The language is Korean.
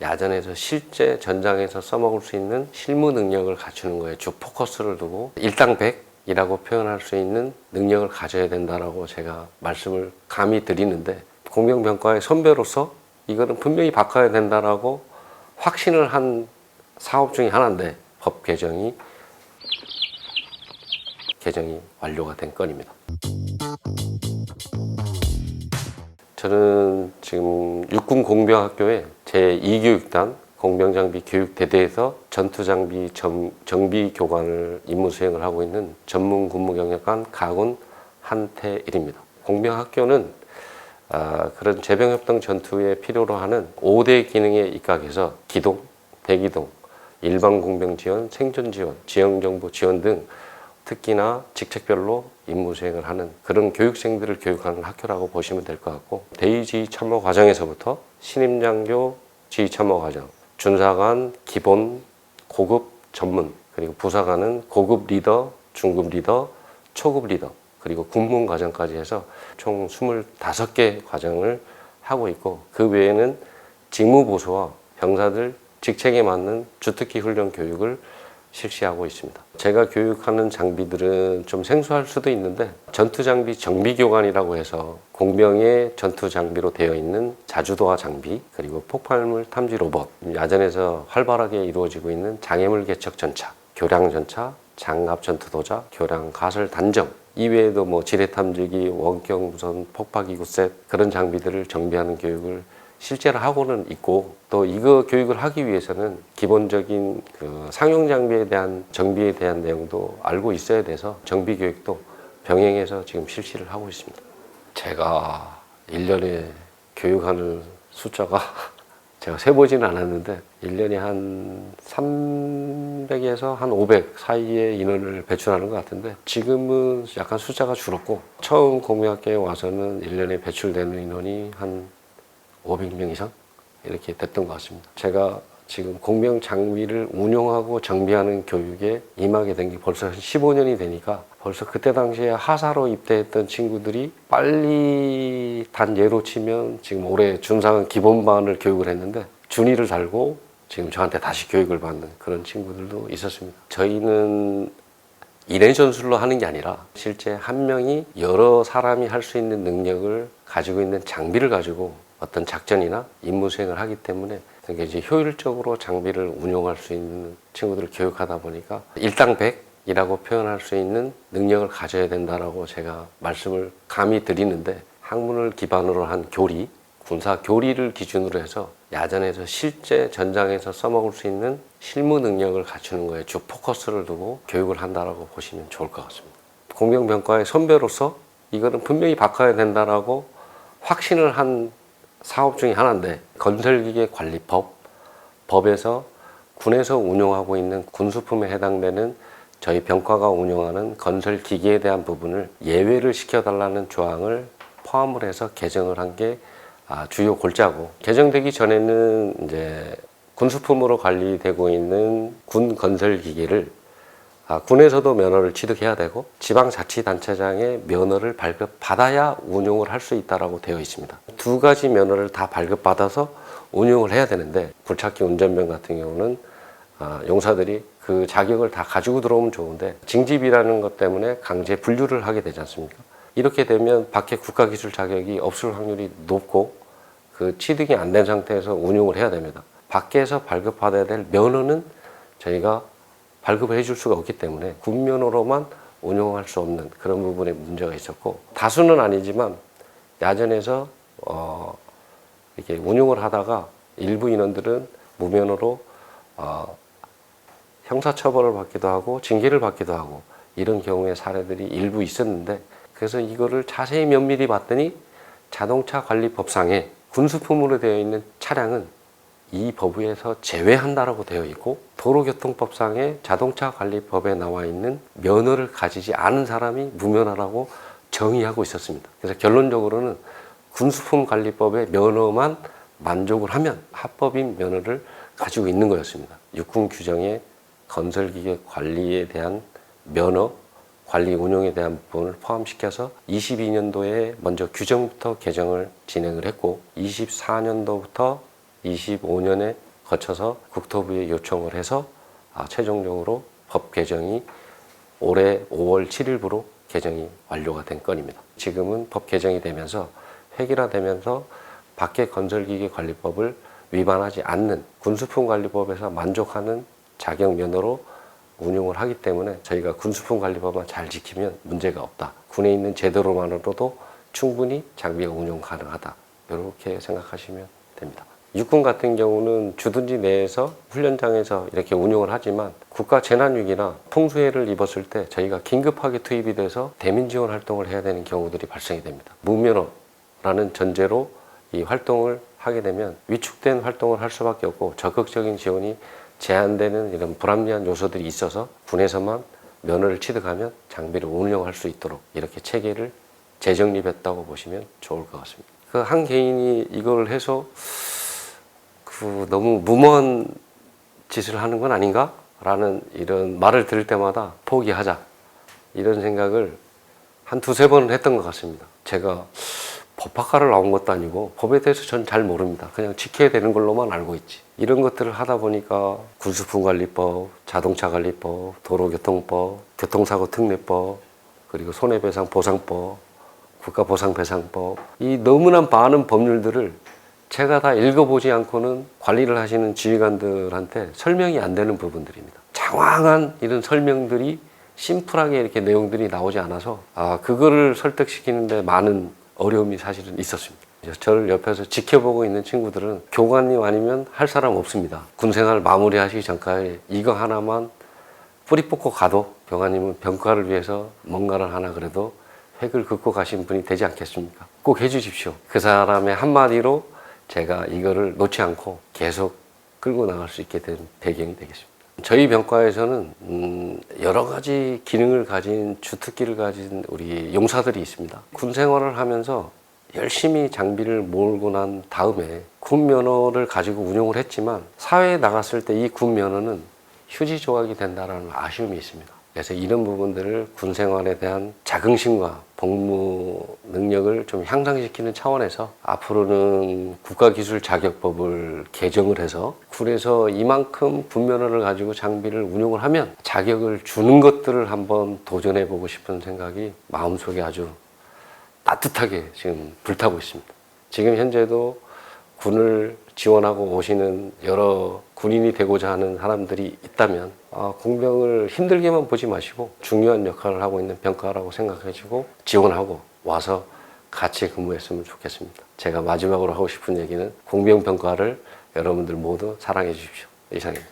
야전에서 실제 전장에서 써먹을 수 있는 실무 능력을 갖추는 거에 주 포커스를 두고 일당백이라고 표현할 수 있는 능력을 가져야 된다라고 제가 말씀을 감히 드리는데, 공병병과의 선배로서 이거는 분명히 바꿔야 된다라고 확신을 한 사업 중에 하나인데, 법 개정이 완료가 된 건입니다. 저는 지금 육군공병학교에 제2교육단 공병장비 교육대대에서 전투장비 정비 교관을 임무 수행을 하고 있는 전문 근무 경력관 가군 한태일입니다. 공병학교는 그런 재병협동 전투에 필요로 하는 5대 기능에 입각해서 기동, 대기동, 일반 공병 지원, 생존 지원, 지형정보 지원 등 특기나 직책별로 임무 수행을 하는 그런 교육생들을 교육하는 학교라고 보시면 될 것 같고, 대위지휘 참모 과정에서부터 신임장교 지휘 참모 과정, 준사관 기본, 고급 전문, 그리고 부사관은 고급 리더, 중급 리더, 초급 리더, 그리고 군문 과정까지 해서 총 25개 과정을 하고 있고, 그 외에는 직무보수와 병사들 직책에 맞는 주특기 훈련 교육을 실시하고 있습니다. 제가 교육하는 장비들은 좀 생소할 수도 있는데, 전투장비 정비교관이라고 해서 공병의 전투장비로 되어 있는 자주도화 장비, 그리고 폭발물 탐지 로봇, 야전에서 활발하게 이루어지고 있는 장애물 개척 전차, 교량 전차, 장갑 전투도자, 교량 가설 단정, 이외에도 지뢰 탐지기, 원격 무선 폭파기구 셋, 그런 장비들을 정비하는 교육을 실제로 하고는 있고, 또 이거 교육을 하기 위해서는 기본적인 그 상용 장비에 대한 정비에 대한 내용도 알고 있어야 돼서 정비 교육도 병행해서 지금 실시를 하고 있습니다. 제가 1년에 교육하는 숫자가 제가 세보지는 않았는데 1년에 한 300에서 한 500 사이의 인원을 배출하는 것 같은데, 지금은 약간 숫자가 줄었고, 처음 공병학교에 와서는 1년에 배출되는 인원이 한 500명 이상 이렇게 됐던 것 같습니다. 제가 지금 공병 장비를 운용하고 정비하는 교육에 임하게 된 게 벌써 15년이 되니까, 벌써 그때 당시에 하사로 입대했던 친구들이 빨리 단 예로 치면 지금 올해 준사관 기본반을 교육을 했는데 준위를 달고 지금 저한테 다시 교육을 받는 그런 친구들도 있었습니다. 저희는 일회 전술로 하는 게 아니라 실제 한 명이 여러 사람이 할 수 있는 능력을 가지고 있는 장비를 가지고 어떤 작전이나 임무 수행을 하기 때문에, 그러니까 이제 효율적으로 장비를 운용할 수 있는 친구들을 교육하다 보니까 일당백이라고 표현할 수 있는 능력을 가져야 된다라고 제가 말씀을 감히 드리는데, 학문을 기반으로 한 교리, 군사 교리를 기준으로 해서 야전에서 실제 전장에서 써먹을 수 있는 실무 능력을 갖추는 거에 주 포커스를 두고 교육을 한다라고 보시면 좋을 것 같습니다. 공병병과의 선배로서 이거는 분명히 바꿔야 된다라고 확신을 한 사업 중에 하나인데, 건설기계관리법에서 군에서 운용하고 있는 군수품에 해당되는 저희 병과가 운용하는 건설기계에 대한 부분을 예외를 시켜달라는 조항을 포함을 해서 개정을 한 게 주요 골자고, 개정되기 전에는 이제 군수품으로 관리되고 있는 군 건설기계를 군에서도 면허를 취득해야 되고 지방자치단체장의 면허를 발급받아야 운용을 할 수 있다고 되어 있습니다. 두 가지 면허를 다 발급받아서 운용을 해야 되는데, 굴착기 운전병 같은 경우는 용사들이 그 자격을 다 가지고 들어오면 좋은데 징집이라는 것 때문에 강제 분류를 하게 되지 않습니까? 이렇게 되면 밖에 국가기술 자격이 없을 확률이 높고, 그 취득이 안 된 상태에서 운용을 해야 됩니다. 밖에서 발급받아야 될 면허는 저희가 발급을 해줄 수가 없기 때문에 군면허로만 운용할 수 없는 그런 부분에 문제가 있었고, 다수는 아니지만 야전에서 이렇게 운용을 하다가 일부 인원들은 무면허로 형사처벌을 받기도 하고 징계를 받기도 하고 이런 경우의 사례들이 일부 있었는데, 그래서 이거를 자세히 면밀히 봤더니 자동차관리법상에 군수품으로 되어 있는 차량은 이 법에서 제외한다라고 되어 있고, 도로교통법상의 자동차관리법에 나와 있는 면허를 가지지 않은 사람이 무면허라고 정의하고 있었습니다. 그래서 결론적으로는 군수품관리법의 면허만 만족을 하면 합법인 면허를 가지고 있는 거였습니다. 육군 규정의 건설기계 관리에 대한 면허, 관리 운용에 대한 부분을 포함시켜서 22년도에 먼저 규정부터 개정을 진행을 했고, 24년도부터 25년에 거쳐서 국토부에 요청을 해서 최종적으로 법 개정이 올해 5월 7일부로 개정이 완료가 된 건입니다. 지금은 법 개정이 되면서 획일화되면서 밖에 건설기계 관리법을 위반하지 않는 군수품관리법에서 만족하는 자격 면허로 운용을 하기 때문에 저희가 군수품관리법만 잘 지키면 문제가 없다. 군에 있는 제도로만으로도 충분히 장비가 운용 가능하다. 이렇게 생각하시면 됩니다. 육군 같은 경우는 주둔지 내에서 훈련장에서 이렇게 운용을 하지만 국가 재난위기나 풍수해를 입었을 때 저희가 긴급하게 투입이 돼서 대민 지원 활동을 해야 되는 경우들이 발생이 됩니다. 무면허라는 전제로 이 활동을 하게 되면 위축된 활동을 할 수밖에 없고 적극적인 지원이 제한되는 이런 불합리한 요소들이 있어서 군에서만 면허를 취득하면 장비를 운용할 수 있도록 이렇게 체계를 재정립했다고 보시면 좋을 것 같습니다. 그 한 개인이 이걸 해서 너무 무모한 짓을 하는 건 아닌가? 라는 이런 말을 들을 때마다 포기하자 이런 생각을 한 두세 번은 했던 것 같습니다. 제가 법학과를 나온 것도 아니고 법에 대해서 전 잘 모릅니다. 그냥 지켜야 되는 걸로만 알고 있지. 이런 것들을 하다 보니까 군수품관리법, 자동차관리법, 도로교통법, 교통사고특례법, 그리고 손해배상보상법, 국가보상배상법, 이 너무나 많은 법률들을 제가 다 읽어보지 않고는 관리를 하시는 지휘관들한테 설명이 안 되는 부분들입니다. 장황한 이런 설명들이 심플하게 이렇게 내용들이 나오지 않아서 그거를 설득시키는데 많은 어려움이 사실은 있었습니다. 저를 옆에서 지켜보고 있는 친구들은 교관님 아니면 할 사람 없습니다. 군생활 마무리하시기 전까지 이거 하나만 뿌리 뽑고 가도 교관님은 병과를 위해서 뭔가를 하나 그래도 획을 긋고 가신 분이 되지 않겠습니까? 꼭 해주십시오. 그 사람의 한마디로 제가 이거를 놓지 않고 계속 끌고 나갈 수 있게 된 배경이 되겠습니다. 저희 병과에서는 여러 가지 기능을 가진 주특기를 가진 우리 용사들이 있습니다. 군 생활을 하면서 열심히 장비를 몰고 난 다음에 군 면허를 가지고 운용을 했지만 사회에 나갔을 때 이 군 면허는 휴지 조각이 된다는 아쉬움이 있습니다. 그래서 이런 부분들을 군 생활에 대한 자긍심과 복무 능력을 좀 향상시키는 차원에서 앞으로는 국가기술자격법을 개정을 해서 군에서 이만큼 군면허를 가지고 장비를 운용을 하면 자격을 주는 것들을 한번 도전해보고 싶은 생각이 마음속에 아주 따뜻하게 지금 불타고 있습니다. 지금 현재도 군을 지원하고 오시는 여러 군인이 되고자 하는 사람들이 있다면 공병을 힘들게만 보지 마시고 중요한 역할을 하고 있는 병과라고 생각하시고 지원하고 와서 같이 근무했으면 좋겠습니다. 제가 마지막으로 하고 싶은 얘기는 공병병과를 여러분들 모두 사랑해 주십시오. 이상입니다.